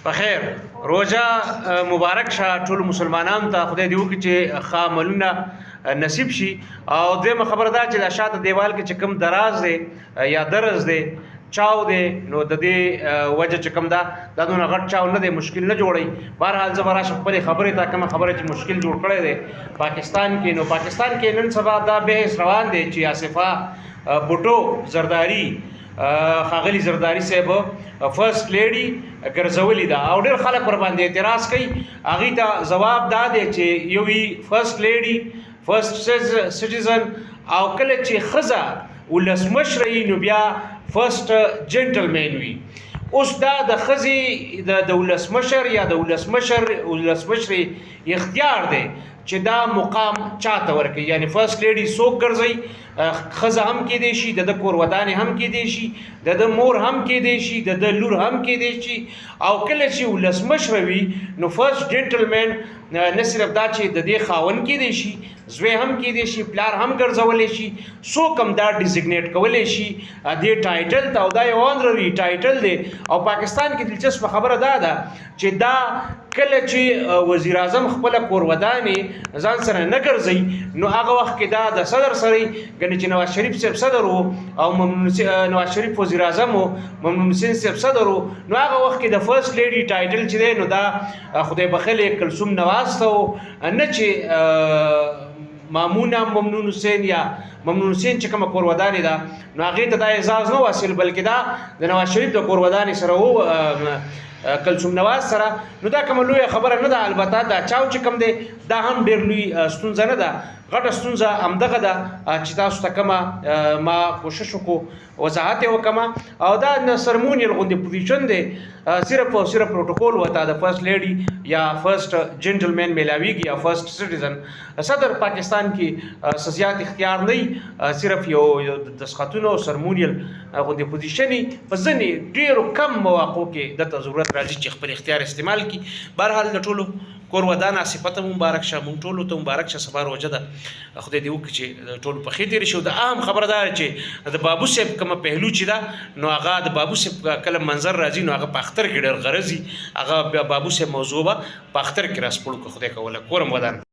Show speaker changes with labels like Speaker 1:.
Speaker 1: بخیر روزه مبارک شه ټول مسلمانانو ته خدای دې وکړي چې ښه عملونه نصیب شي. او دویمه خبره دا چې د شاته دیوال کې چې کوم دراز دی یا درز دی چاو دی نو د دې وجه چې کوم دا دونه غټ چاو نه دی مشکل نه جوړي. بهرحال زه به راشم خپلې خبرې ته کومه خبره چې مشکل جوړ کړی دی پاکستان کې. نو پاکستان کې نن سبا دا بحث روان دی چې آصفه بوټو زرداری ښاغلي زرداری صاحب فرست لیډي ګرځولې ده او ډېر خلک ور باندې اعتراض کوي. هغې ته ځواب دا دی چې یو وي فرست لیډي فرست سټیزن او کله چې ښځه ولسمشره وي نو بیا فرست جنټلمین وي. اوس دا د ښځې د ولسمشر یا د ولسمشرې اختیار دی چې دا مقام چاته ورکوي. یعنی فرست لیډي څوک ګرځوي ښځه هم کیدی شي د کور ودانې هم کیدی شي د مور هم کیدی شي د لور هم کیدی شي. او کله چې ولسمشره وي نو فرست جنټلمین نه صرف دا چې د دې خاوند کیدی شي زوی هم کیدی شي پلار هم ګرځولی شي څوک هم دا ډیزګنیټ کولی شي دې ټایټل ته. او دا یو آنرري ټایټل دی. او پاکستان کې دلچسپه خبره دا ده چې دا کله چې وزیر اعظم خپله کور ودانې ځان سره نه ګرځوي نو هغه وخت کې دا د صدر سره ګنې چې نواز شریف صاحب صدر و او نواز شریف وزیر اعظم و ممنون حسین صاحب صدر و نو هغه وخت کې د فرست لیډي ټایټل چې دی نو دا خدای بخښلې کلثوم نواز ته و نه چې مامونه ممنون حسین یا ممنون حسین چې کومه کور ودانې ده نو هغې ته دا اعزاز نه و حاصل بلکې دا د نواز شریف د کور ودانې سره و کلثوم نواز سره. نو دا کومه لویه خبره نه ده. البته دا چاو چې کوم دی دا هم ډېر لوی ستونزه نه ده. غټه ستونزه همدغه ده چې تاسو ته کومه ما کوشش وکړو وضاحت یې وکړم. او دا سرمونیل غوندې پوزیشن دی صرف او صرف پروټوکول ورته د فرست لیډي یا فرست جنټلمین میلاویږي یا فرست سټیزن. صدر پاکستان کې څه زیات اختیار نه صرف یو دستخطونه او سرمونیل غوندې پوزیشن په ځینې ډېرو کم مواقعو کې دته ضرورت راځي چې خپل اختیار استعمال کړي. بهرحال د ټولو کور ودانه صفته مو مبارک شه مونږ ټولو ته مبارک شه. سبا روژه ده خدای دې وکړي چې ټولو په ښې تېرې شي. د اهم خبره دا چې د بابو صاحب کومه پهلو چې ده نو هغه د بابو صاحب کله منظر راځي نو هغه په اختر کې ډېر غرض وي. هغه بابو صاحب موضوع به په اختر کې راسپړو که خدای کوله کورم ودان